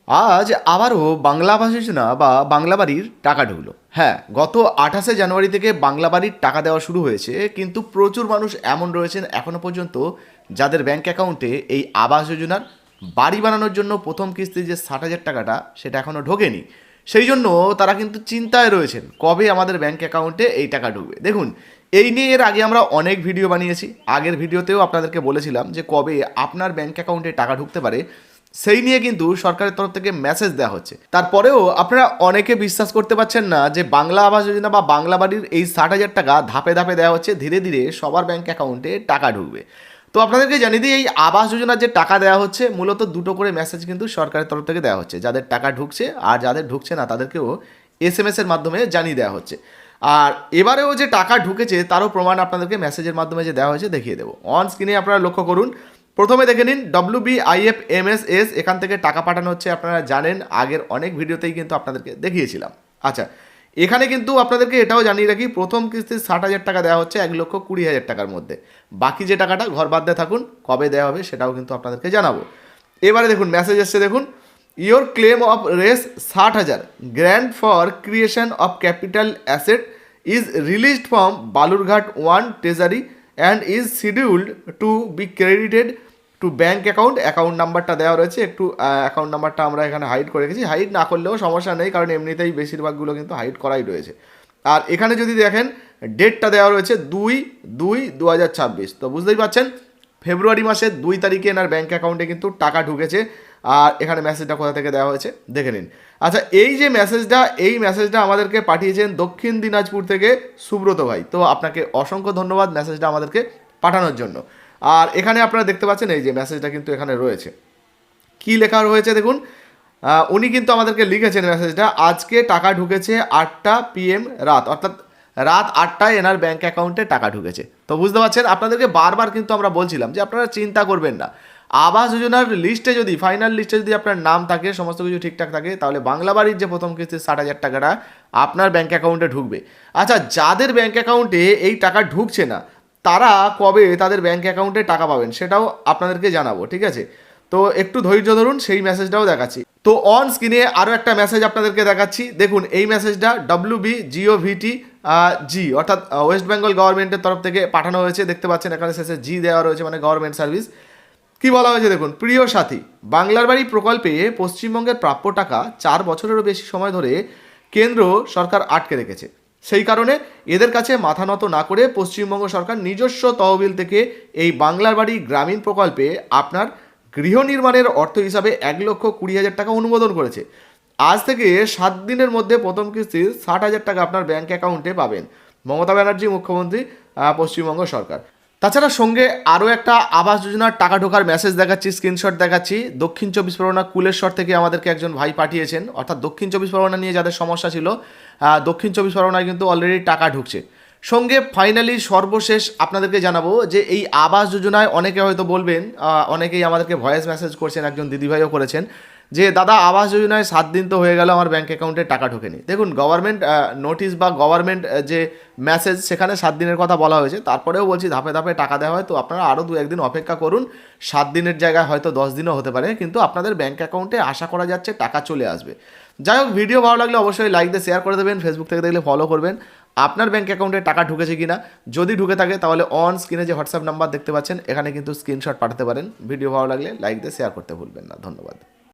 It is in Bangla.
আজ আবারও বাংলা আবাস যোজনা বা বাংলা বাড়ির টাকা ঢুকলো। হ্যাঁ, গত 28শে জানুয়ারি থেকে বাংলা বাড়ির টাকা দেওয়া শুরু হয়েছে, কিন্তু প্রচুর মানুষ এমন রয়েছেন এখনও পর্যন্ত যাদের ব্যাংক অ্যাকাউন্টে এই আবাস যোজনার বাড়ি বানানোর জন্য প্রথম কিস্তির যে 60,000 টাকাটা সেটা এখনও ঢোকেনি। সেই জন্য তারা কিন্তু চিন্তায় রয়েছেন কবে আমাদের ব্যাংক অ্যাকাউন্টে এই টাকা ঢুকবে। দেখুন, এই নিয়ে এর আগে আমরা অনেক ভিডিও বানিয়েছি। আগের ভিডিওতেও আপনাদেরকে বলেছিলাম যে কবে আপনার ব্যাংক অ্যাকাউন্টে টাকা ঢুকতে পারে, সেই নিয়ে কিন্তু সরকারের তরফ থেকে মেসেজ দেওয়া হচ্ছে। তারপরেও আপনারা অনেকে বিশ্বাস করতে পারছেন না যে বাংলা আবাস যোজনা বা বাংলা বাড়ির এই 60,000 টাকা ধাপে ধাপে দেওয়া হচ্ছে, ধীরে ধীরে সবার ব্যাংক অ্যাকাউন্টে টাকা ঢুকবে। তো আপনাদেরকে জানিয়ে দিই, এই আবাস যোজনার যে টাকা দেওয়া হচ্ছে মূলত দুটো করে মেসেজ কিন্তু সরকারের তরফ থেকে দেওয়া হচ্ছে। যাদের টাকা ঢুকছে আর যাদের ঢুকছে না তাদেরকেও SMS এর মাধ্যমে জানিয়ে দেওয়া হচ্ছে। আর এবারেও যে টাকা ঢুকেছে তারও প্রমাণ আপনাদেরকে মেসেজের মাধ্যমে যে দেওয়া হয়েছে দেখিয়ে দেবো। অন স্ক্রিনে আপনারা লক্ষ্য করুন। প্রথমে দেখে নিন WBIFMSS, এখান থেকে টাকা পাঠানো হচ্ছে। আপনারা জানেন, আগের অনেক ভিডিওতেই কিন্তু আপনাদেরকে দেখিয়েছিলাম। আচ্ছা, এখানে কিন্তু আপনাদেরকে এটাও জানিয়ে রাখি, প্রথম কিস্তির 60,000 টাকা দেওয়া হচ্ছে 1,20,000 টাকার মধ্যে। বাকি যে টাকাটা ঘর বাদ দিয়ে থাকুন, কবে দেওয়া হবে সেটাও কিন্তু আপনাদেরকে জানাবো। এবারে দেখুন মেসেজ এসছে, দেখুন, your claim of Rs 60,000 grant for creation of capital asset is released from Balurghat 1 treasury and is scheduled to be credited to bank account. Account নাম্বারটা দেওয়া রয়েছে, একটু অ্যাকাউন্ট নাম্বারটা আমরা এখানে হাইড করে রেখেছি। হাইড না করলেও সমস্যা নেই, কারণ এমনিতেই বেশিরভাগগুলো কিন্তু হাইড করাই রয়েছে। আর এখানে যদি দেখেন ডেটটা দেওয়া রয়েছে 2/2/2026। তো বুঝতেই পারছেন ফেব্রুয়ারি মাসের 2 তারিখে এনার ব্যাঙ্ক অ্যাকাউন্টে কিন্তু টাকা ঢুকেছে। আর এখানে মেসেজটা কোথা থেকে দেওয়া হয়েছে দেখে নিন। আচ্ছা, এই যে মেসেজটা, এই মেসেজটা আমাদেরকে পাঠিয়েছেন দক্ষিণ দিনাজপুর থেকে সুব্রত ভাই। তো আপনাকে অসংখ্য ধন্যবাদ মেসেজটা আমাদেরকে পাঠানোর জন্য। আর এখানে আপনারা দেখতে পাচ্ছেন এই যে মেসেজটা কিন্তু এখানে রয়েছে। কি লেখা রয়েছে দেখুন, উনি কিন্তু আমাদেরকে লিখেছেন মেসেজটা, আজকে টাকা ঢুকেছে 8টা PM রাত, অর্থাৎ রাত 8টায় এনার ব্যাঙ্ক অ্যাকাউন্টে টাকা ঢুকেছে। তো বুঝতে পারছেন, আপনাদেরকে বারবার কিন্তু আমরা বলছিলাম যে আপনারা চিন্তা করবেন না, আবাস যোজনার লিস্টে যদি, ফাইনাল লিস্টে যদি আপনার নাম থাকে, সমস্ত কিছু ঠিকঠাক থাকে, তাহলে বাংলা বাড়ির যে প্রথম কিস্তির 60,000 টাকাটা আপনার ব্যাঙ্ক অ্যাকাউন্টে ঢুকবে। আচ্ছা, যাদের ব্যাঙ্ক অ্যাকাউন্টে এই টাকা ঢুকছে না তারা কবে তাদের ব্যাঙ্ক অ্যাকাউন্টে টাকা পাবেন সেটাও আপনাদেরকে জানাবো, ঠিক আছে? তো একটু ধৈর্য ধরুন, সেই মেসেজটাও দেখাচ্ছি। তো অন স্ক্রিনে আরও একটা মেসেজ আপনাদেরকে দেখাচ্ছি, দেখুন এই মেসেজটা WBGOVT অর্থাৎ ওয়েস্ট বেঙ্গল গভর্নমেন্টের তরফ থেকে পাঠানো হয়েছে। দেখতে পাচ্ছেন এখানে শেষে জি দেওয়া রয়েছে, মানে গভর্নমেন্ট সার্ভিস। কি বলা হয়েছে দেখুন, প্রিয় সাথী, বাংলার বাড়ি প্রকল্পে পশ্চিমবঙ্গের প্রাপ্য টাকা 4 বছরেরও বেশি সময় ধরে কেন্দ্র সরকার আটকে রেখেছে। সেই কারণে এদের কাছে মাথা নত না করে পশ্চিমবঙ্গ সরকার নিজস্ব তহবিল থেকে এই বাংলার বাড়ি গ্রামীণ প্রকল্পে আপনার গৃহ নির্মাণের অর্থ হিসাবে 1,20,000 টাকা অনুমোদন করেছে। আজ থেকে 7 দিনের মধ্যে প্রথম কিস্তির 60,000 টাকা আপনার ব্যাঙ্ক অ্যাকাউন্টে পাবেন মমতা ব্যানার্জি মুখ্যমন্ত্রী, পশ্চিমবঙ্গ সরকার। তাছাড়া সঙ্গে আরও একটা আবাস যোজনার টাকা ঢোকার মেসেজ দেখাচ্ছি, স্ক্রিনশট দেখাচ্ছি। দক্ষিণ 24 পরগনা কুলেশ্বর থেকে আমাদেরকে একজন ভাই পাঠিয়েছেন, অর্থাৎ দক্ষিণ 24 পরগনা নিয়ে যাদের সমস্যা ছিল, দক্ষিণ 24 পরগনায় কিন্তু অলরেডি টাকা ঢুকছে। সঙ্গে ফাইনালি সর্বশেষ আপনাদেরকে জানাবো যে এই আবাস যোজনায় অনেকে হয়তো বলবেন, অনেকেই আমাদেরকে ভয়েস মেসেজ করছেন, একজন দিদিভাইও করেছেন যে দাদা আবাস যোজনায় 7 দিন তো হয়ে গেল, আমার ব্যাঙ্ক অ্যাকাউন্টে টাকা ঢোকেনি। দেখুন, গভর্নমেন্ট নোটিশ বা গভর্নমেন্ট যে মেসেজ সেখানে 7 দিনের কথা বলা হয়েছে, তারপরেও বলছি ধাপে ধাপে টাকা দেওয়া হয়। তো আপনারা আরও 2-1 দিন অপেক্ষা করুন, 7 দিনের জায়গায় হয়তো 10 দিনও হতে পারে, কিন্তু আপনাদের ব্যাঙ্ক অ্যাকাউন্টে আশা করা যাচ্ছে টাকা চলে আসবে। যাই হোক, ভিডিও ভালো লাগলে অবশ্যই লাইক দিয়ে শেয়ার করে দেবেন, ফেসবুক থেকে দেখলে ফলো করবেন। আপনার ব্যাঙ্ক অ্যাকাউন্টে টাকা ঢুকেছে কিনা, যদি ঢুকে থাকে তাহলে অন স্ক্রিনে যে হোয়াটসঅ্যাপ নাম্বার দেখতে পাচ্ছেন এখানে কিন্তু স্ক্রিনশট পাঠাতে পারেন। ভিডিও ভালো লাগলে লাইক দিয়ে শেয়ার করতে ভুলবেন না। ধন্যবাদ।